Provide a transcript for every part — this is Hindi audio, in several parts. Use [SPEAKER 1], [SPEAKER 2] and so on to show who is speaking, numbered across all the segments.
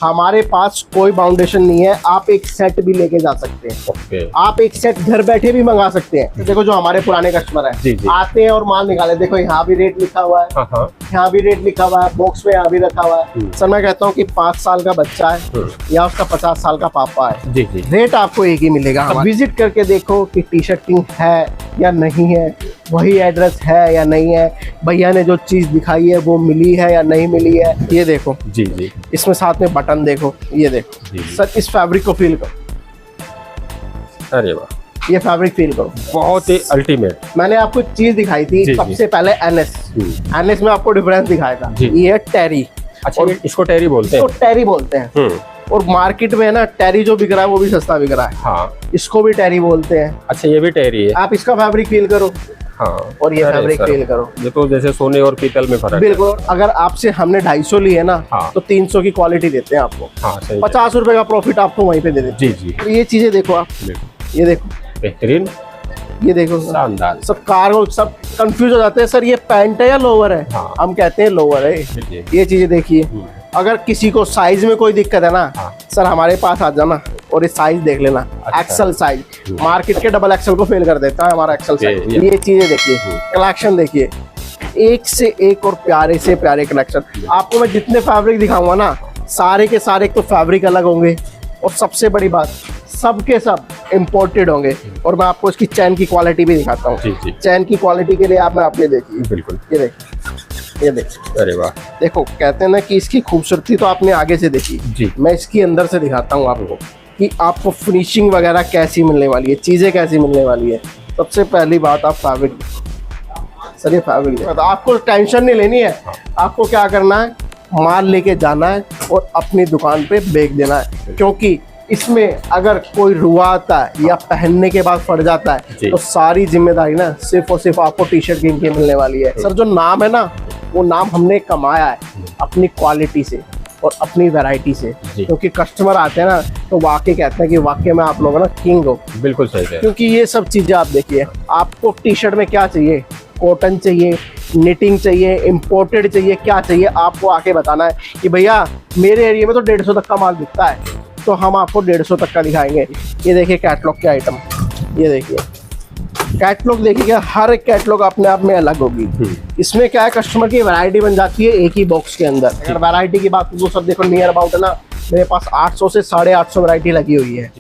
[SPEAKER 1] हमारे पास कोई बाउंडेशन नहीं है, आप एक सेट भी लेके जा सकते हैं।
[SPEAKER 2] ओके।
[SPEAKER 1] आप एक सेट घर बैठे भी मंगा सकते हैं। तो देखो जो हमारे पुराने कस्टमर
[SPEAKER 2] जी,
[SPEAKER 1] है
[SPEAKER 2] जी।
[SPEAKER 1] आते हैं और माल निकाले, देखो यहाँ भी रेट लिखा हुआ है,
[SPEAKER 2] हाँ।
[SPEAKER 1] यहाँ भी रेट लिखा हुआ है, बॉक्स में यहाँ भी रखा हुआ है। सर मैं कहता हूँ कि 5 साल का बच्चा है या उसका 50 साल का पापा है,
[SPEAKER 2] जी जी।
[SPEAKER 1] रेट आपको एक ही मिलेगा। विजिट करके देखो कि टी शर्ट किंग है या नहीं है, वही एड्रेस है या नहीं है, भैया ने जो चीज दिखाई है वो मिली है या नहीं मिली है। ये देखो
[SPEAKER 2] जी जी।
[SPEAKER 1] इसमें साथ में बटन देखो, ये देखो
[SPEAKER 2] जी।
[SPEAKER 1] सर इस फैब्रिक को फील करो,
[SPEAKER 2] अरे वाह,
[SPEAKER 1] ये फैब्रिक फील करो,
[SPEAKER 2] बहुत ही अल्टीमेट।
[SPEAKER 1] मैंने आपको एक चीज दिखाई थी
[SPEAKER 2] जी,
[SPEAKER 1] सबसे पहले एनएस में आपको डिफरेंस दिखाया था,
[SPEAKER 2] जी।
[SPEAKER 1] ये है टेरी।
[SPEAKER 2] अच्छा, इसको टेरी बोलते
[SPEAKER 1] इसको
[SPEAKER 2] हैं।
[SPEAKER 1] टेरी बोलते हैं और मार्केट में है ना टेरी जो बिक रहा है वो भी सस्ता बिक रहा है,
[SPEAKER 2] हाँ।
[SPEAKER 1] इसको भी टेरी बोलते हैं।
[SPEAKER 2] अच्छा, ये भी टेरी है।
[SPEAKER 1] आप इसका फैब्रिक फील करो
[SPEAKER 2] हाँ।
[SPEAKER 1] और ये
[SPEAKER 2] अरे
[SPEAKER 1] फैब्रिक
[SPEAKER 2] सर,
[SPEAKER 1] फील करो।
[SPEAKER 2] ये तो जैसे सोने और पीतल में फर्क है।
[SPEAKER 1] बिल्कुल, अगर आपसे हमने 250 ली है ना
[SPEAKER 2] हाँ।
[SPEAKER 1] तो 300 की क्वालिटी देते हैं आपको,
[SPEAKER 2] हाँ सही है।
[SPEAKER 1] 50 रुपए का प्रॉफिट आपको वहीं पे दे देते
[SPEAKER 2] जी जी।
[SPEAKER 1] हैं। तो ये चीजें देखो आप,
[SPEAKER 2] बिल्कुल।
[SPEAKER 1] ये देखो,
[SPEAKER 2] बेहतरीन,
[SPEAKER 1] ये देखो,
[SPEAKER 2] शानदार।
[SPEAKER 1] सब कार सब कंफ्यूज हो जाते हैं, सर ये पैंट है या लोअर है।
[SPEAKER 2] हाँ।
[SPEAKER 1] हम कहते हैं लोअर है।
[SPEAKER 2] जी।
[SPEAKER 1] ये चीजें देखिए, अगर किसी को साइज में कोई दिक्कत है ना
[SPEAKER 2] हाँ।
[SPEAKER 1] सर हमारे पास आ जाना और ये साइज देख लेना।
[SPEAKER 2] अच्छा।
[SPEAKER 1] एक्सल साइज मार्केट के डबल एक्सल को फेल कर देता है हमारा एक्सल साइज।
[SPEAKER 2] ये।
[SPEAKER 1] ये चीजें देखिए, कलेक्शन देखिए, एक से एक और प्यारे से प्यारे कलेक्शन। आपको मैं जितने फैब्रिक दिखाऊंगा ना सारे के सारे तो फैब्रिक अलग होंगे और सबसे बड़ी बात सबके सब इम्पोर्टेड होंगे। और मैं आपको इसकी चैन की क्वालिटी भी दिखाता
[SPEAKER 2] जी,
[SPEAKER 1] हूँ।
[SPEAKER 2] जी।
[SPEAKER 1] चैन की क्वालिटी के लिए आप अपने देखिए,
[SPEAKER 2] बिल्कुल।
[SPEAKER 1] ये देखिए, ये देखिए,
[SPEAKER 2] अरे वाह,
[SPEAKER 1] देखो कहते हैं ना कि इसकी खूबसूरती तो आपने आगे से देखी,
[SPEAKER 2] जी।
[SPEAKER 1] मैं इसकी अंदर से दिखाता हूँ आपको कि आपको फिनिशिंग वगैरह कैसी मिलने वाली है, चीजें कैसी मिलने वाली है। सबसे पहली बात आप फैब्रिक, सर ये फैब्रिक तो आपको टेंशन नहीं लेनी है। आपको क्या करना है, माल लेके जाना है और अपनी दुकान पे बेच देना है, क्योंकि इसमें अगर कोई रुआ आता है या पहनने के बाद फट जाता है तो सारी जिम्मेदारी ना सिर्फ और सिर्फ आपको टी शर्ट किंग की मिलने वाली है। सर जो नाम है ना वो नाम हमने कमाया है अपनी क्वालिटी से और अपनी वैरायटी से, क्योंकि कस्टमर आते हैं ना तो वाकई कहते हैं कि वाकई में आप लोग ना किंग हो।
[SPEAKER 2] बिल्कुल सही है।
[SPEAKER 1] क्योंकि ये सब चीजें आप देखिए, आपको टी शर्ट में क्या चाहिए, कॉटन चाहिए, निटिंग चाहिए, इम्पोर्टेड चाहिए, क्या चाहिए आपको आके बताना है कि भैया मेरे एरिया में तो 150 तक का माल बिकता है, तो हम आपको 150 तक का दिखाएंगे। ये देखिए कैटलॉग के आइटम, ये देखिए कैटलॉग देखिए, हर एक कैटलॉग अपने आप में अलग होगी। इसमें क्या है, कस्टमर की वैरायटी बन जाती है एक ही बॉक्स के अंदर। अगर वैरायटी की बात करूँ, सब देखो नियर अबाउट है ना, मेरे पास 800 से 850 वैरायटी लगी हुई है।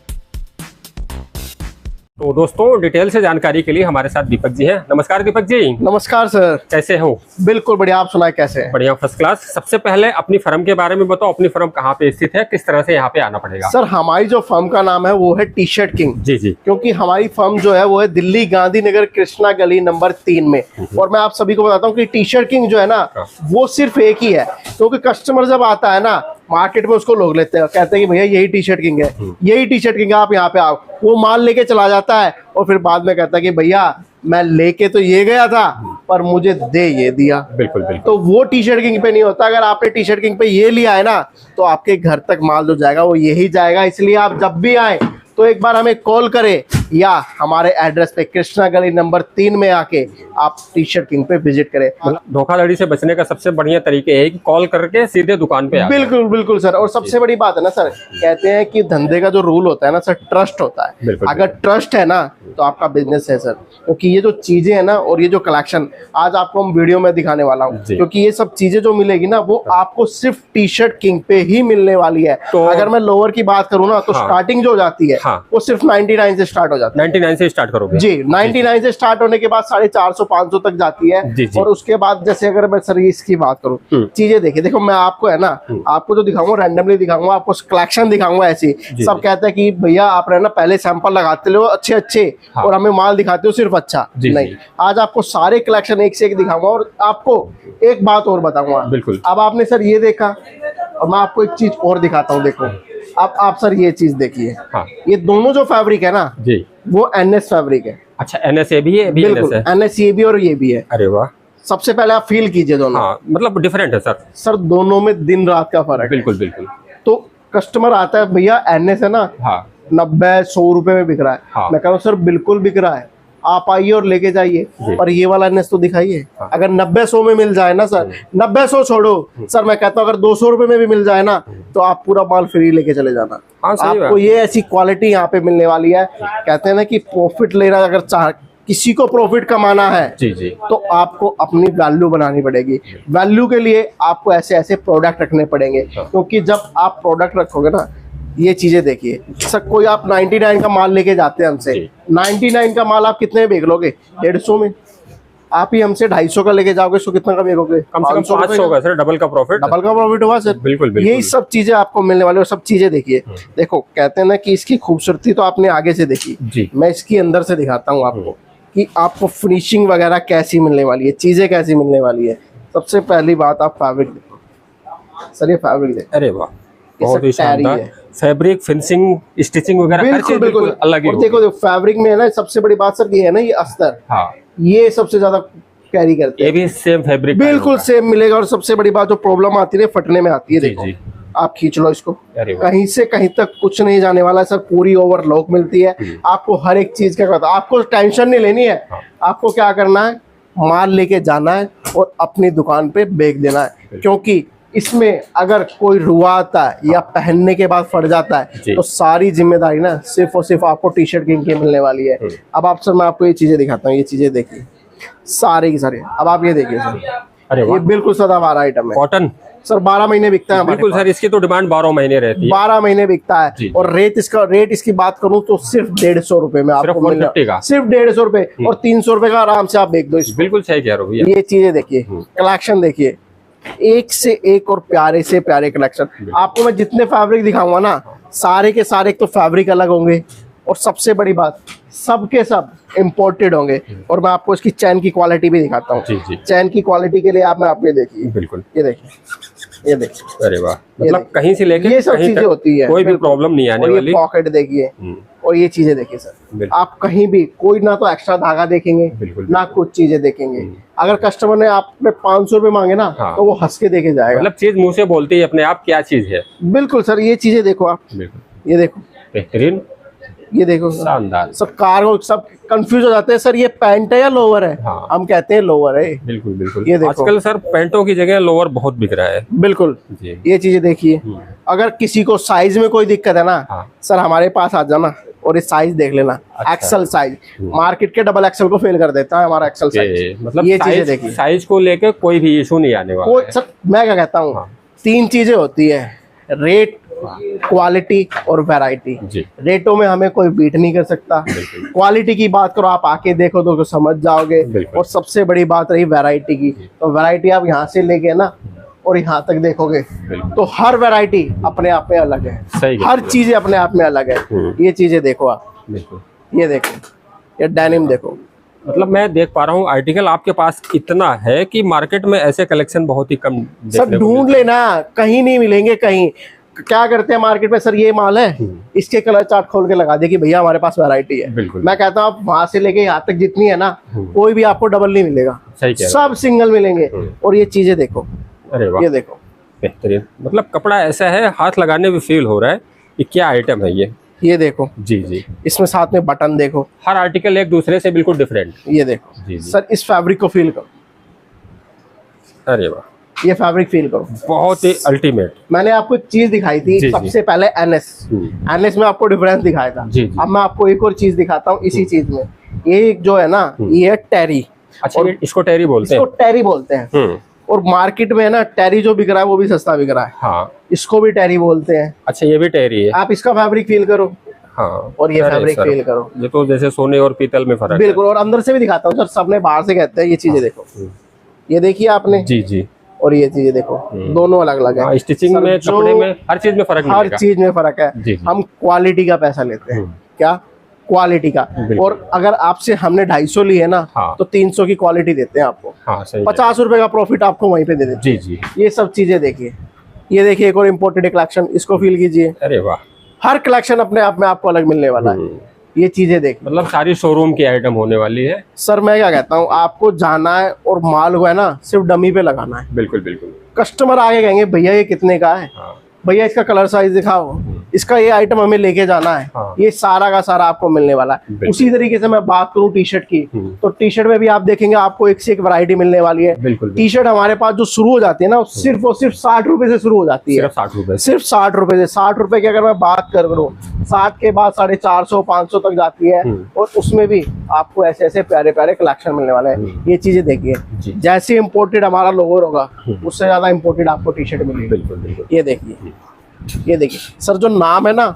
[SPEAKER 2] तो दोस्तों डिटेल से जानकारी के लिए हमारे साथ दीपक जी हैं। नमस्कार दीपक जी।
[SPEAKER 1] नमस्कार सर,
[SPEAKER 2] कैसे हो?
[SPEAKER 1] बिल्कुल बढ़िया, आप सुनाए कैसे हैं?
[SPEAKER 2] बढ़िया, फर्स्ट क्लास। सबसे पहले अपनी फर्म के बारे में बताओ, अपनी फर्म कहाँ पे स्थित है, किस तरह से यहाँ पे आना पड़ेगा?
[SPEAKER 1] सर हमारी जो फर्म का नाम है वो है टी शर्ट किंग।
[SPEAKER 2] जी जी।
[SPEAKER 1] क्योंकि हमारी फर्म जो है वो है दिल्ली गांधीनगर कृष्णा गली नंबर 3 में। और मैं आप सभी को बताता हूँ कि टी शर्ट किंग जो है ना वो सिर्फ एक ही है, क्योंकि कस्टमर जब आता है ना मार्केट में उसको लोग लेते हैं, कहते हैं कि भैया यही टी शर्ट किंग है, यही टी शर्ट किंग है, आप यहाँ पे आओ। वो माल लेके चला जाता है और फिर बाद में कहता है कि भैया मैं लेके तो ये गया था पर मुझे दे ये दिया।
[SPEAKER 2] बिल्कुल बिल्कुल।
[SPEAKER 1] तो वो टी शर्ट किंग पे नहीं होता। अगर आपने टी शर्ट किंग पे ये लिया है ना तो आपके घर तक माल जो जाएगा वो यही जाएगा। इसलिए आप जब भी आए तो एक बार हमें कॉल करें या हमारे एड्रेस पे कृष्णा गली नंबर 3 में आके आप टी शर्ट किंग पे विजिट करें।
[SPEAKER 2] धोखाधड़ी से बचने का सबसे बढ़िया तरीके है कि कॉल करके सीधे दुकान पे आ।
[SPEAKER 1] बिल्कुल बिल्कुल सर। और सबसे बड़ी बात है ना सर, कहते हैं कि धंधे का जो रूल होता है ना सर, ट्रस्ट होता है। अगर ट्रस्ट है ना तो आपका बिजनेस है सर। क्योंकि ये जो चीजें है ना और ये जो कलेक्शन आज आपको हम वीडियो में दिखाने वाला हूँ, क्योंकि ये सब चीजें जो मिलेगी ना वो आपको सिर्फ टी शर्ट किंग पे ही मिलने वाली है। तो अगर मैं लोअर की बात करूँ ना तो स्टार्टिंग जो जाती है वो सिर्फ 99 से स्टार्ट हो जाती है।
[SPEAKER 2] 99 से स्टार्ट करोगे? जी,
[SPEAKER 1] 99 से स्टार्ट होने के बाद 450-500 तक जाती है। और उसके बाद जैसे अगर मैं सर इसकी बात करूँ, चीजें देखिए, देखो मैं आपको है ना आपको जो दिखाऊंगा रैंडमली दिखाऊंगा, आपको कलेक्शन दिखाऊंगा ऐसी। सब कहते हैं कि भैया आप रहना पहले सैंपल लगाते हो अच्छे अच्छे और हमें माल दिखाते हो सिर्फ अच्छा। नहीं, आज आपको सारे कलेक्शन एक से एक दिखाऊंगा। और आपको एक बात और बताऊंगा।
[SPEAKER 2] बिल्कुल।
[SPEAKER 1] अब आपने सर ये देखा और मैं आपको एक चीज और दिखाता हूँ। देखो अब आप सर ये चीज देखिए, ये दोनों जो फैब्रिक है ना जी वो एनएस फैब्रिक है।
[SPEAKER 2] अच्छा, एनएस भी है?
[SPEAKER 1] बिल्कुल, एनएस ये भी और ये भी है।
[SPEAKER 2] अरे वाह। सबसे
[SPEAKER 1] पहले आप फील कीजिए दोनों।
[SPEAKER 2] मतलब डिफरेंट है सर?
[SPEAKER 1] सर दोनों में दिन रात का फर्क है।
[SPEAKER 2] बिल्कुल बिल्कुल।
[SPEAKER 1] तो कस्टमर आता है भैया एनएस है ना 90-100 रुपए में बिक रहा है। मैं कह रहा हूँ सर बिल्कुल बिक रहा है, आप आइए और लेके जाइए। और ये वाला एनएस तो दिखाइए। अगर 90-100 में मिल जाए ना सर, 90-100 छोड़ो सर, मैं कहता हूँ अगर 200 रुपए में भी मिल जाए ना तो आप पूरा माल फ्री लेके चले जाना। आपको ये ऐसी क्वालिटी यहाँ पे मिलने वाली है। कहते हैं ना कि प्रॉफिट लेना, अगर चाह किसी को प्रॉफिट कमाना है
[SPEAKER 2] जी जी,
[SPEAKER 1] तो आपको अपनी वैल्यू बनानी पड़ेगी। वैल्यू के लिए आपको ऐसे ऐसे प्रोडक्ट रखने पड़ेंगे, क्योंकि जब आप प्रोडक्ट रखोगे ना, ये चीजें देखिए सर, कोई आप 99 का माल लेके जाते हैं हमसे, 99 का माल आप कितने में बेच लोगे? 150 में। आप ही हमसे 250 का लेके जाओगे तो कितना का बेचोगे?
[SPEAKER 2] कम से कम 500 का सर, डबल का प्रॉफिट
[SPEAKER 1] होगा सर।
[SPEAKER 2] बिल्कुल बिल्कुल।
[SPEAKER 1] यही सब चीजें आपको मिलने वाली, और सब चीजें देखिए। देखो कहते हैं ना कि इसकी खूबसूरती तो आपने आगे से देखी
[SPEAKER 2] जी,
[SPEAKER 1] मैं इसकी अंदर से दिखाता हूँ आपको कि आपको फिनिशिंग वगैरह कैसी मिलने वाली है, चीजें कैसी मिलने वाली है। सबसे पहली बात, आप फैब्रिक देखो सर, ये फैब्रिक देखो।
[SPEAKER 2] अरे वाह, बहुत ही शानदार फैब्रिक, फिनिशिंग, स्टिचिंग वगैरह हर चीज बिल्कुल अलग ही।
[SPEAKER 1] और देखो फैब्रिक में है ना, सबसे बड़ी बात सर ये है ना, ये अस्तर,
[SPEAKER 2] हाँ,
[SPEAKER 1] ये सबसे ज्यादा कैरी करते हैं।
[SPEAKER 2] ये भी सेम फैब्रिक
[SPEAKER 1] बिल्कुल सेम मिलेगा। और सबसे बड़ी बात जो प्रॉब्लम आती है फटने में आती है,
[SPEAKER 2] जी
[SPEAKER 1] देखो
[SPEAKER 2] जी,
[SPEAKER 1] आप खींच लो इसको,
[SPEAKER 2] अरे वाह,
[SPEAKER 1] कहीं से कहीं तक कुछ नहीं जाने वाला है सर। पूरी ओवरलॉक मिलती है आपको, हर एक चीज का पता। आपको टेंशन नहीं लेनी है। आपको क्या करना है, माल लेके जाना है और अपनी दुकान पे बेच देना है। क्योंकि इसमें अगर कोई रुआ आता है या पहनने के बाद फट जाता है तो सारी जिम्मेदारी ना सिर्फ और सिर्फ आपको टी शर्ट किंग की मिलने वाली है। अब आप सर, मैं आपको ये चीजें दिखाता हूँ, ये चीजें देखिए सारे की सारे। अब आप ये देखिए सर,
[SPEAKER 2] अरे
[SPEAKER 1] ये बिल्कुल सदाबहार आइटम है,
[SPEAKER 2] कॉटन
[SPEAKER 1] सर 12 महीने बिकता है
[SPEAKER 2] बिल्कुल सर। इसकी तो डिमांड 12 महीने रहती है,
[SPEAKER 1] 12 महीने बिकता है। और रेट इसकी बात करूं तो सिर्फ 150 रुपए में आपको मिल रहा है, सिर्फ 150 रुपए। और 300 रुपए का आराम से आप बेच दो इसको।
[SPEAKER 2] बिल्कुल सही कह रहे हो भैया।
[SPEAKER 1] ये चीजें देखिए, कलेक्शन देखिए, एक से एक और प्यारे से प्यारे कलेक्शन। आपको मैं जितने फैब्रिक दिखाऊंगा ना, सारे के सारे तो फैब्रिक अलग होंगे, और सबसे बड़ी बात सबके सब इम्पोर्टेड होंगे। और मैं आपको इसकी चैन की क्वालिटी भी दिखाता हूँ। चैन की क्वालिटी के लिए आप ये देखिए,
[SPEAKER 2] बिल्कुल
[SPEAKER 1] ये देखिए, ये देखिए।
[SPEAKER 2] अरे वाह, मतलब कहीं से लेके
[SPEAKER 1] ये सब चीजें होती है,
[SPEAKER 2] कोई भी प्रॉब्लम नहीं आने वाली।
[SPEAKER 1] पॉकेट देखिए, और ये चीजें देखिए सर, आप कहीं भी कोई ना तो एक्स्ट्रा धागा देखेंगे, ना कुछ चीजें देखेंगे। अगर कस्टमर ने आप पे 500 रुपए मांगे ना, तो वो हंस के देके जाएगा।
[SPEAKER 2] मतलब चीज मुंह से बोलती है अपने आप क्या चीज है।
[SPEAKER 1] बिल्कुल सर, ये चीजें देखो आप, ये देखो
[SPEAKER 2] बेहतरीन,
[SPEAKER 1] ये देखो
[SPEAKER 2] शानदार।
[SPEAKER 1] सब कार सब कंफ्यूज हो जाते हैं, सर ये पैंट है या लोअर है? हम कहते हैं लोअर है।
[SPEAKER 2] बिल्कुल बिल्कुल।
[SPEAKER 1] ये देखो,
[SPEAKER 2] आजकल सर पैंटों की जगह लोअर बहुत बिक रहा है।
[SPEAKER 1] बिल्कुल
[SPEAKER 2] जी।
[SPEAKER 1] ये चीजें देखिए। अगर किसी को साइज में कोई दिक्कत है ना, सर हमारे पास आ जाना और ये साइज देख लेना। एक्सेल साइज मार्केट के डबल एक्सेल को फेल कर देता है हमारा एक्सेल साइज।
[SPEAKER 2] मतलब
[SPEAKER 1] ये चीजें देखिए,
[SPEAKER 2] साइज को लेकर कोई भी इशू नहीं आने वाला है।
[SPEAKER 1] सर मैं क्या कहता हूँ, 3 चीजें होती है, रेट, क्वालिटी और वैरायटी। रेटों में हमें कोई बीट नहीं कर सकता। क्वालिटी की बात करो, आप आके देखो तो समझ जाओगे। और सबसे बड़ी बात रही वैरायटी की, तो वैरायटी आप यहाँ से लेके ना और यहाँ तक देखोगे तो हर वैरायटी अपने आप में अलग है। हर चीजें अपने आप में अलग है। ये चीजें देखो आप, ये देखो, ये डेनिम देखो।
[SPEAKER 2] मतलब मैं देख पा रहा हूँ आर्टिकल आपके पास इतना है कि मार्केट में ऐसे कलेक्शन बहुत ही कम
[SPEAKER 1] सर ढूंढ लेना, कहीं नहीं मिलेंगे। कहीं क्या करते हैं मार्केट में, सर ये माल है, इसके कलर चार्ट खोल के लगा दे कि भैया हमारे पास वैरायटी है। मैं कहता हूँ आप वहां से लेके यहाँ तक जितनी है ना, कोई भी आपको डबल नहीं मिलेगा, सब सिंगल मिलेंगे। और ये चीजें देखो,
[SPEAKER 2] अरे वाह,
[SPEAKER 1] ये देखो
[SPEAKER 2] बेहतरीन। मतलब कपड़ा ऐसा है, हाथ लगाने में फील हो रहा है कि क्या आइटम है ये
[SPEAKER 1] देखो
[SPEAKER 2] जी जी।
[SPEAKER 1] इसमें साथ में बटन देखो,
[SPEAKER 2] हर आर्टिकल एक दूसरे से बिल्कुल डिफरेंट।
[SPEAKER 1] ये देखो जी जी। सर इस फैब्रिक को फील करो, अरे वाह, ये फैब्रिक फील करो, बहुत ही अल्टीमेट। मैंने आपको एक चीज दिखाई थी सबसे पहले, एनएस में आपको डिफरेंस दिखाया था। अब मैं आपको एक और चीज दिखाता हूँ इसी चीज में। ये जो है ना, ये है टेरी। अच्छा, और इसको टेरी बोलते हैं, इसको टेरी बोलते हैं। और मार्केट में है ना, टेरी जो बिक रहा है वो भी सस्ता बिक रहा है। हाँ, इसको भी टेरी बोलते हैं। अच्छा, ये भी टेरी है। आप इसका फैब्रिक फील करो, हाँ, और ये फैब्रिक फील करो। ये तो जैसे सोने और पीतल में फर्क है। बिल्कुल। और अंदर से भी दिखाता हूँ सर, सबने बाहर से कहते हैं। ये चीजें देखो, ये देखिए आपने जी जी। और ये चीजें देखो, दोनों अलग अलग है। स्टिचिंग में, कपड़े में, हर चीज में फर्क है। हर चीज में फर्क है। हम क्वालिटी का पैसा लेते हैं। क्या? क्वालिटी का। और अगर आपसे हमने 250 ली है ना, तो 300 की क्वालिटी देते हैं आपको। 50 रुपए का प्रॉफिट आपको वहीं पे दे देते हैं। जी जी। ये सब चीजें देखिए, ये देखिए एक और इम्पोर्टेड कलेक्शन, इसको फील कीजिए। अरे वाह, हर कलेक्शन अपने आप में आपको अलग मिलने वाला है। ये चीजें देख, मतलब सारी शोरूम की आइटम होने वाली है। सर मैं क्या कहता हूँ, आपको जाना है और माल को है ना सिर्फ डमी पे लगाना है। बिल्कुल बिल्कुल। कस्टमर आगे कहेंगे भैया ये कितने का है, भैया इसका कलर साइज दिखाओ, इसका ये आइटम हमें लेके जाना है।
[SPEAKER 2] हाँ।
[SPEAKER 1] ये सारा का सारा आपको मिलने वाला है।
[SPEAKER 2] बिल्कुल।
[SPEAKER 1] उसी तरीके से मैं बात करूं टी शर्ट की, तो टी शर्ट में भी आप देखेंगे आपको एक से एक वैरायटी मिलने वाली है।
[SPEAKER 2] बिल्कुल।
[SPEAKER 1] टी शर्ट हमारे पास जो शुरू हो जाती है ना, सिर्फ और सिर्फ 60 रुपए से शुरू हो जाती है।
[SPEAKER 2] सिर्फ 60 रुपए,
[SPEAKER 1] सिर्फ 60 रुपए से। 60 रुपए की अगर मैं बात करूँ, 60 के बाद 450 500 तक जाती है। और उसमें भी आपको ऐसे ऐसे प्यारे प्यारे कलेक्शन मिलने वाले हैं। ये चीजें देखिए, जैसे इम्पोर्टेड हमारा लोगो होगा उससे ज्यादा इम्पोर्टेड आपको टी शर्ट मिलेगी।
[SPEAKER 2] बिल्कुल बिल्कुल।
[SPEAKER 1] ये देखिए, ये देखिए सर, जो नाम है ना,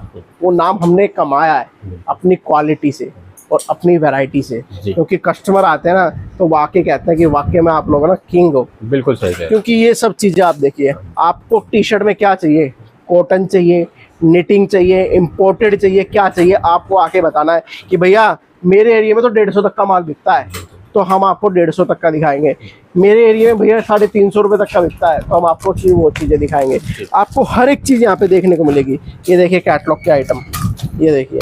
[SPEAKER 1] वो नाम हमने कमाया है अपनी क्वालिटी से और अपनी वैरायटी से। क्योंकि कस्टमर आते हैं ना तो वाकई कहते हैं कि वाकई में आप लोग ना किंग हो।
[SPEAKER 2] बिल्कुल सही है।
[SPEAKER 1] क्योंकि ये सब चीजें आप देखिए, आपको टी शर्ट में क्या चाहिए, कॉटन चाहिए, निटिंग चाहिए, इम्पोर्टेड चाहिए, क्या चाहिए, आपको आके बताना है कि भैया मेरे एरिया में तो 150 तक का माल बिकता है, तो हम आपको 150 तक का दिखाएंगे। मेरे एरिया में भैया 350 रुपए तक का बिकता है, तो हम आपको वो चीजें दिखाएंगे। आपको हर एक चीज यहाँ पे देखने को मिलेगी। ये देखिए कैटलॉग के आइटम, ये देखिए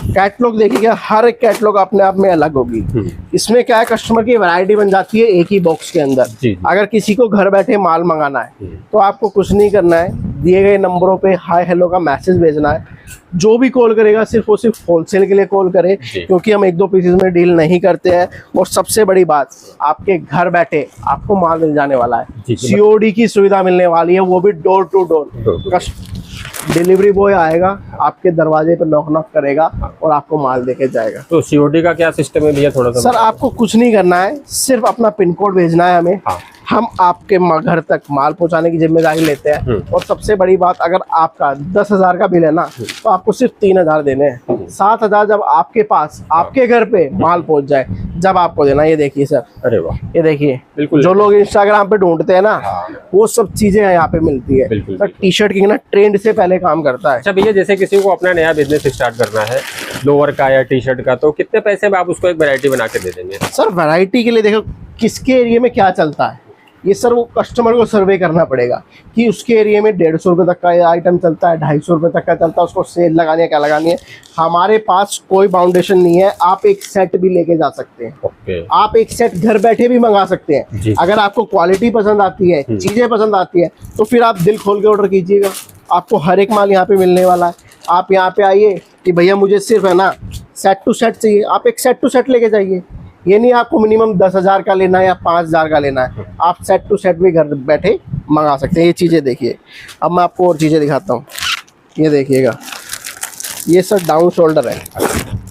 [SPEAKER 1] कैटलॉग देखिएगा, हर एक कैटलॉग अपने आप में अलग होगी। इसमें क्या है, कस्टमर की वैरायटी बन जाती है एक ही बॉक्स के अंदर। अगर किसी को घर बैठे माल मंगाना है तो आपको कुछ नहीं करना है, दिए गए नंबरों पे हाय हेलो का मैसेज भेजना है। जो भी कॉल करेगा सिर्फ और सिर्फ होलसेल के लिए कॉल करे, क्योंकि हम 1-2 पीसेस में डील नहीं करते हैं। और सबसे बड़ी बात, आपके घर बैठे आपको माल मिल जाने वाला है। सीओडी की सुविधा मिलने वाली है, वो भी door to door. Delivery boy आएगा, आपके दरवाजे पर नॉक करेगा और आपको माल देके जाएगा।
[SPEAKER 2] तो सीओडी का क्या सिस्टम है भैया, थोड़ा सा?
[SPEAKER 1] सर आपको कुछ नहीं करना है, सिर्फ अपना पिन कोड भेजना है हमें।
[SPEAKER 2] हाँ।
[SPEAKER 1] हम आपके घर तक माल पहुंचाने की जिम्मेदारी लेते हैं। और सबसे बड़ी बात, अगर आपका 10,000 का बिल है ना, तो आपको सिर्फ 3,000 देने हैं। 7,000 जब आपके पास आपके घर पे माल पहुंच जाए, जब आपको देना। ये देखिए सर,
[SPEAKER 2] अरे वाह,
[SPEAKER 1] ये देखिए,
[SPEAKER 2] बिल्कुल।
[SPEAKER 1] जो लोग इंस्टाग्राम पे ढूंढते हैं ना, वो सब चीजें यहाँ पे मिलती है। सर टी शर्ट की ना ट्रेंड से पहले काम करता है।
[SPEAKER 2] अच्छा भैया, जैसे किसी को अपना नया बिजनेस स्टार्ट करना है लोअर का या टी शर्ट का, तो कितने पैसे में आप उसको एक वैरायटी बना के दे देंगे?
[SPEAKER 1] सर वैरायटी के लिए देखो किसके एरिया में क्या चलता है, ये सर वो कस्टमर को सर्वे करना पड़ेगा कि उसके एरिया में 150 रुपये तक का आइटम चलता है, 250 रुपये तक का चलता है, उसको सेल लगानी है, क्या लगानी है। हमारे पास कोई बाउंडेशन नहीं है, आप एक सेट भी लेके जा सकते हैं। आप एक सेट घर बैठे भी मंगा सकते हैं। अगर आपको क्वालिटी पसंद आती है, चीज़ें पसंद आती है, तो फिर आप दिल खोल के ऑर्डर कीजिएगा। आपको हर एक माल यहाँ पे मिलने वाला है। आप यहाँ पे आइए कि भैया मुझे सिर्फ है ना सेट टू सेट चाहिए, आप एक सेट टू सेट लेके जाइए। ये नहीं आपको मिनिमम 10,000 का लेना है या 5,000 का लेना है, आप सेट टू सेट भी घर बैठे मंगा सकते हैं। ये चीज़ें देखिए, अब मैं आपको और चीज़ें दिखाता हूँ। ये देखिएगा, ये सर डाउन शोल्डर है,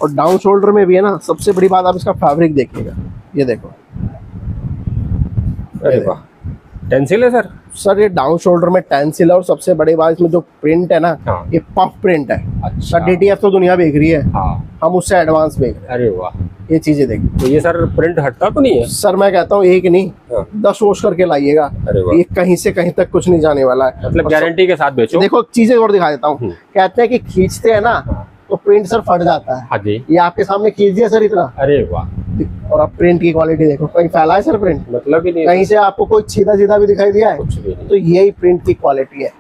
[SPEAKER 1] और डाउन शोल्डर में भी है ना, सबसे बड़ी बात आप इसका फैब्रिक देखिएगा। ये देखो,
[SPEAKER 2] अरे वाह, टेंसिल है सर?
[SPEAKER 1] सर ये डाउन शोल्डर में टेंसिल है, और सबसे बड़ी बात इसमें जो प्रिंट है ना, ये पफ प्रिंट है।
[SPEAKER 2] अच्छा।
[SPEAKER 1] DTF तो दुनिया बेच रही है,
[SPEAKER 2] हाँ।
[SPEAKER 1] हम उससे एडवांस बेच रहे हैं।
[SPEAKER 2] अरे वाह,
[SPEAKER 1] ये चीजें देखिए।
[SPEAKER 2] तो ये सर प्रिंट हटता तो नहीं है?
[SPEAKER 1] सर मैं कहता हूँ एक नहीं 10 वॉश करके लाइएगा, ये कहीं से कहीं तक कुछ नहीं जाने वाला है।
[SPEAKER 2] मतलब गारंटी के साथ बेचो।
[SPEAKER 1] देखो चीजें और दिखा देता हूँ। कहते हैं कि खींचते हैं ना तो प्रिंट सर फट जाता है।
[SPEAKER 2] हाँ जी।
[SPEAKER 1] ये आपके सामने खींच दिया सर इतना।
[SPEAKER 2] अरे वाह,
[SPEAKER 1] और आप प्रिंट की क्वालिटी देखो, कहीं फैला है सर प्रिंट?
[SPEAKER 2] मतलब ही नहीं,
[SPEAKER 1] कहीं से आपको कोई सीधा सीधा भी दिखाई दिया है?
[SPEAKER 2] कुछ भी नहीं।
[SPEAKER 1] तो यही प्रिंट की क्वालिटी है।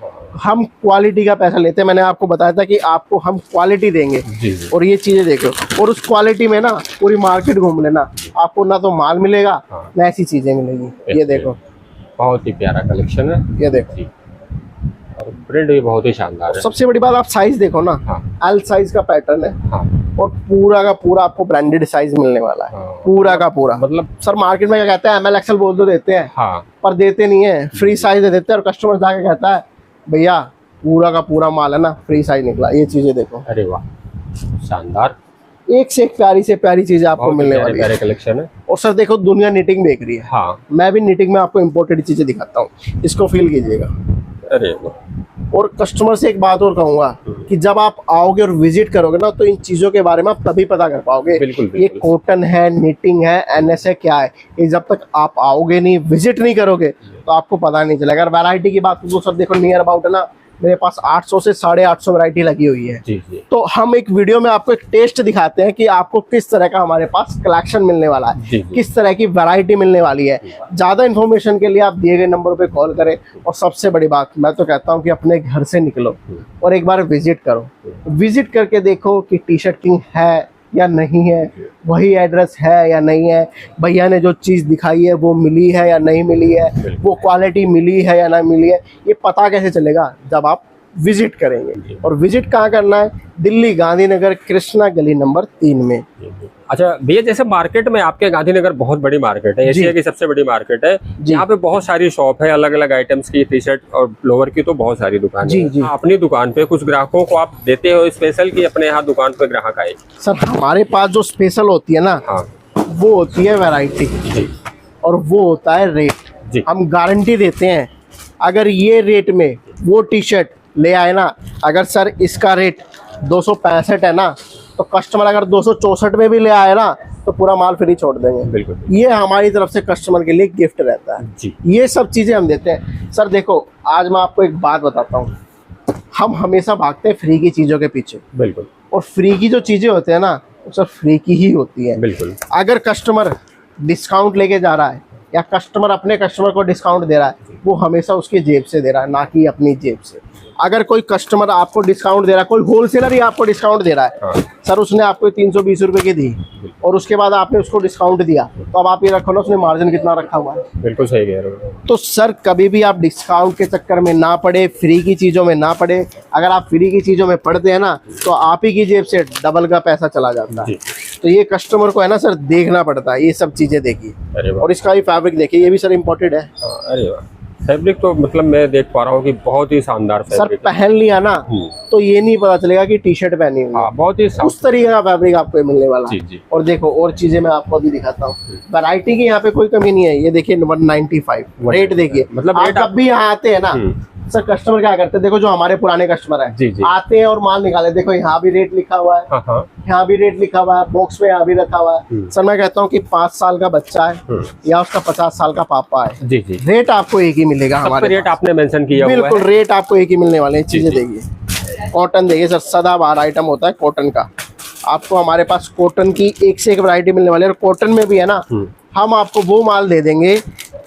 [SPEAKER 1] हम क्वालिटी का पैसा लेते हैं। मैंने आपको बताया था कि आपको हम क्वालिटी देंगे।
[SPEAKER 2] जी जी।
[SPEAKER 1] और ये चीजें देखो, और उस क्वालिटी में ना पूरी मार्केट घूम लेना, आपको ना तो माल मिलेगा ना ऐसी चीजें मिलेगी। ये देखो,
[SPEAKER 2] बहुत ही प्यारा कलेक्शन है।
[SPEAKER 1] ये देखो,
[SPEAKER 2] और प्रिंट भी बहुत ही शानदार है।
[SPEAKER 1] सबसे बड़ी बात आप साइज देखो ना, L साइज का पैटर्न है। और पूरा का पूरा आपको ब्रांडेड साइज मिलने वाला है। पूरा का पूरा, मतलब सर मार्केट में क्या कहते हैं, ML XL बोल तो देते हैं, पर देते नहीं है, फ्री साइज दे देते हैं। और कस्टमर जाके कहता है भैया पूरा का पूरा माल है ना, फ्री साइज निकला। ये चीजें देखो,
[SPEAKER 2] अरे वाह, शानदार,
[SPEAKER 1] एक से एक प्यारी से प्यारी चीजें आपको मिलने वाली है।
[SPEAKER 2] कलेक्शन है।
[SPEAKER 1] और सर देखो, दुनिया निटिंग देख रही है।
[SPEAKER 2] हाँ।
[SPEAKER 1] मैं भी निटिंग में आपको इम्पोर्टेड चीजें दिखाता हूँ, इसको फील कीजिएगा।
[SPEAKER 2] अरे वाह।
[SPEAKER 1] और कस्टमर से एक बात और कहूंगा कि जब आप आओगे और विजिट करोगे ना, तो इन चीजों के बारे में आप तभी पता कर पाओगे।
[SPEAKER 2] बिल्कुल।
[SPEAKER 1] ये कॉटन है, निटिंग है, NS है, क्या है, ये जब तक आप आओगे नहीं, विजिट नहीं करोगे, तो आपको पता नहीं चलेगा। अगर वैरायटी की बात तो सर देखो, नियर अबाउट है ना, मेरे पास 800 से 850 वैरायटी लगी हुई है।
[SPEAKER 2] जी जी।
[SPEAKER 1] तो हम एक वीडियो में आपको एक टेस्ट दिखाते हैं कि आपको किस तरह का हमारे पास कलेक्शन मिलने वाला है।
[SPEAKER 2] जी।
[SPEAKER 1] किस तरह की वैरायटी मिलने वाली है। ज्यादा इन्फॉर्मेशन के लिए आप दिए गए नंबर पे कॉल करें। और सबसे बड़ी बात, मैं तो कहता हूं कि अपने घर से निकलो और एक बार विजिट करो। विजिट करके देखो कि टी शर्ट किंग है या नहीं है, वही एड्रेस है या नहीं है, भैया ने जो चीज़ दिखाई है वो मिली है या नहीं मिली है, वो क्वालिटी मिली है या ना मिली है। ये पता कैसे चलेगा? जब आप विजिट करेंगे। और विजिट कहाँ करना है? दिल्ली गांधीनगर कृष्णा गली नंबर 3 में।
[SPEAKER 2] अच्छा भैया, जैसे मार्केट में आपके गांधीनगर बहुत बड़ी मार्केट है, एशिया की सबसे बड़ी मार्केट है, यहाँ पे बहुत सारी शॉप है अलग अलग आइटम्स की, टी शर्ट और लोअर की तो बहुत सारी दुकान है। अपनी दुकान पे कुछ ग्राहकों को आप देते हो स्पेशल कि अपने यहाँ दुकान पे ग्राहक आए?
[SPEAKER 1] सर हमारे पास जो स्पेशल होती है ना,
[SPEAKER 2] हाँ,
[SPEAKER 1] वो होती है वैरायटी और वो होता है रेट। हम गारंटी देते हैं, अगर ये रेट में वो टी शर्ट ले आए ना, अगर सर इसका रेट 265 है ना, तो कस्टमर अगर 264 में भी ले आए ना, तो पूरा माल फ्री छोड़ देंगे।
[SPEAKER 2] बिल्कुल।
[SPEAKER 1] ये हमारी तरफ से कस्टमर के लिए गिफ्ट रहता है
[SPEAKER 2] जी।
[SPEAKER 1] ये सब चीज़ें हम देते हैं। सर देखो, आज मैं आपको एक बात बताता हूँ, हम हमेशा भागते हैं फ्री की चीज़ों के पीछे।
[SPEAKER 2] बिल्कुल।
[SPEAKER 1] और फ्री की जो चीज़ें होती है ना, वो सब फ्री की ही होती है।
[SPEAKER 2] बिल्कुल।
[SPEAKER 1] अगर कस्टमर डिस्काउंट लेके जा रहा है या कस्टमर अपने कस्टमर को डिस्काउंट दे रहा है, वो हमेशा उसकी जेब से दे रहा है, ना कि अपनी जेब से। अगर कोई कस्टमर आपको डिस्काउंट दे रहा है, कोई होलसेलर ही आपको डिस्काउंट दे रहा है,
[SPEAKER 2] हाँ।
[SPEAKER 1] सर उसने आपको 320 रुपए की दी और उसके बाद आपने उसको डिस्काउंट दिया, तो अब आप ये रखो ना, उसने मार्जिन कितना रखा हुआ है।
[SPEAKER 2] बिल्कुल सही कह रहे हो।
[SPEAKER 1] तो सर कभी भी आप डिस्काउंट के चक्कर में ना पड़े, फ्री की चीज़ों में ना पड़े। अगर आप फ्री की चीज़ों में पड़ते हैं ना, तो आप ही की जेब से डबल का पैसा चला जाता है। तो ये कस्टमर को है ना सर देखना पड़ता है, ये सब चीज़ें देखिए। और इसका भी फैब्रिक देखिए, ये भी सर इम्पोर्टेड है।
[SPEAKER 2] अरे वाह, फैब्रिक तो मतलब मैं देख पा रहा हूँ कि बहुत ही शानदार
[SPEAKER 1] सर
[SPEAKER 2] फैब्रिक।
[SPEAKER 1] पहन लिया ना, तो ये नहीं पता चलेगा कि टी शर्ट पहनी हुई है।
[SPEAKER 2] बहुत ही
[SPEAKER 1] उस तरीके का फैब्रिक आपको मिलने वाला है।
[SPEAKER 2] जी।
[SPEAKER 1] और देखो और चीजें मैं आपको अभी दिखाता हूँ, वैरायटी की यहाँ पे कोई कमी नहीं है। ये देखिए 195 रेट देखिए।
[SPEAKER 2] मतलब
[SPEAKER 1] आप जब भी यहाँ आते हैं ना, सर कस्टमर क्या करते हैं, देखो जो हमारे पुराने कस्टमर है,
[SPEAKER 2] जी।
[SPEAKER 1] आते हैं और माल निकाले, देखो यहाँ भी रेट लिखा हुआ है,
[SPEAKER 2] हाँ।
[SPEAKER 1] यहाँ भी रेट लिखा हुआ है, बॉक्स में यहाँ भी रखा हुआ है। सर मैं कहता हूँ कि 5 साल का बच्चा है या उसका 50 साल का पापा है,
[SPEAKER 2] जी।
[SPEAKER 1] रेट आपको एक ही मिलेगा। हमारे
[SPEAKER 2] रेट आपने मेंशन किया हुआ है।
[SPEAKER 1] बिल्कुल, रेट आपको एक ही मिलने वाले हैं। चीजें देखिए, कॉटन देखिए सर, सदाबहार आइटम होता है कॉटन का। आपको हमारे पास कॉटन की एक से एक वैरायटी मिलने वाली है। और कॉटन में भी है ना, हम आपको वो माल दे देंगे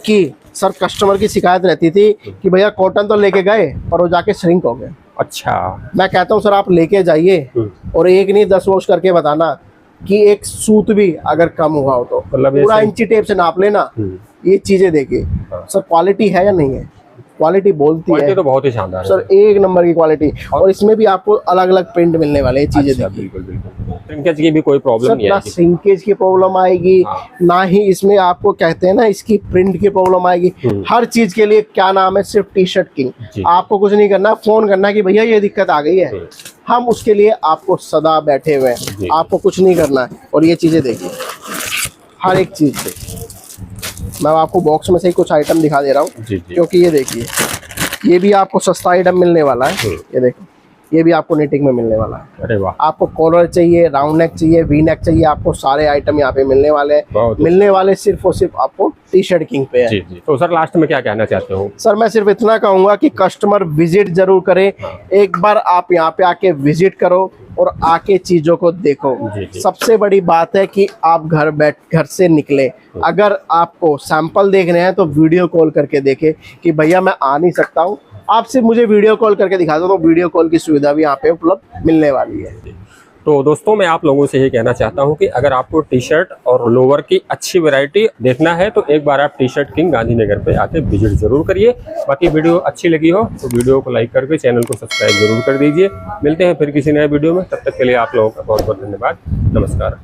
[SPEAKER 1] कि सर कस्टमर की शिकायत रहती थी कि भैया कॉटन तो लेके गए पर वो जाके श्रिंक हो गए।
[SPEAKER 2] अच्छा।
[SPEAKER 1] मैं कहता हूँ सर आप लेके जाइए और एक नहीं 10 वॉश करके बताना कि एक सूत भी अगर कम हुआ हो तो पूरा इंची टेप से नाप लेना। ये चीजें देखिए सर, क्वालिटी है या नहीं है? क्वालिटी बोलती है
[SPEAKER 2] तो बहुत ही शानदार है
[SPEAKER 1] सर, एक नंबर की क्वालिटी। और इसमें भी आपको अलग अलग प्रिंट मिलने वाले हैं। चीजें देखिए,
[SPEAKER 2] बिल्कुल। श्रिंकेज की भी कोई प्रॉब्लम नहीं
[SPEAKER 1] है, ना श्रिंकेज की प्रॉब्लम आएगी, ना ही इसमें आपको कहते हैं ना इसकी प्रिंट की प्रॉब्लम आएगी। हर चीज के लिए क्या नाम है, सिर्फ टी शर्ट किंग। आपको कुछ नहीं करना, फोन करना कि भैया ये दिक्कत आ गई है, हम उसके लिए आपको सदा बैठे हुए हैं। आपको कुछ नहीं करना है। और ये चीजें देखिए, हर एक चीज देखिए, मैं आपको बॉक्स में से ही कुछ आइटम दिखा दे रहा हूँ, क्योंकि ये देखिए, ये भी आपको सस्ता आइटम मिलने वाला है। ये देखो, ये भी आपको निटिंग में मिलने वाला है।
[SPEAKER 2] अरे वाह।
[SPEAKER 1] आपको कॉलर चाहिए, राउंड नेक चाहिए, वी नेक चाहिए, आपको सारे आइटम यहाँ पे मिलने वाले हैं। मिलने वाले सिर्फ और सिर्फ आपको टी शर्ट किंग पे है।
[SPEAKER 2] जी। तो सर लास्ट में क्या कहना चाहते हो?
[SPEAKER 1] सर मैं सिर्फ इतना कहूंगा कि कस्टमर विजिट जरूर करें। एक बार आप यहाँ पे आके विजिट करो और आके चीजों को देखो। सबसे बड़ी बात है कि आप घर से निकले, अगर आपको सैंपल देखने हैं तो वीडियो कॉल करके देखें कि भैया मैं आ नहीं सकता हूँ, आप सिर्फ मुझे वीडियो कॉल करके दिखा दो, तो वीडियो कॉल की सुविधा भी यहाँ पे उपलब्ध मिलने वाली है।
[SPEAKER 2] तो दोस्तों मैं आप लोगों से ये कहना चाहता हूँ कि अगर आपको टी शर्ट और लोवर की अच्छी वैरायटी देखना है तो एक बार आप टी शर्ट किंग गांधीनगर पे आके विजिट जरूर करिए। बाकी वीडियो अच्छी लगी हो तो वीडियो को लाइक करके चैनल को सब्सक्राइब जरूर कर दीजिए। मिलते हैं फिर किसी नए वीडियो में, तब तक के लिए आप लोगों का बहुत बहुत धन्यवाद। नमस्कार।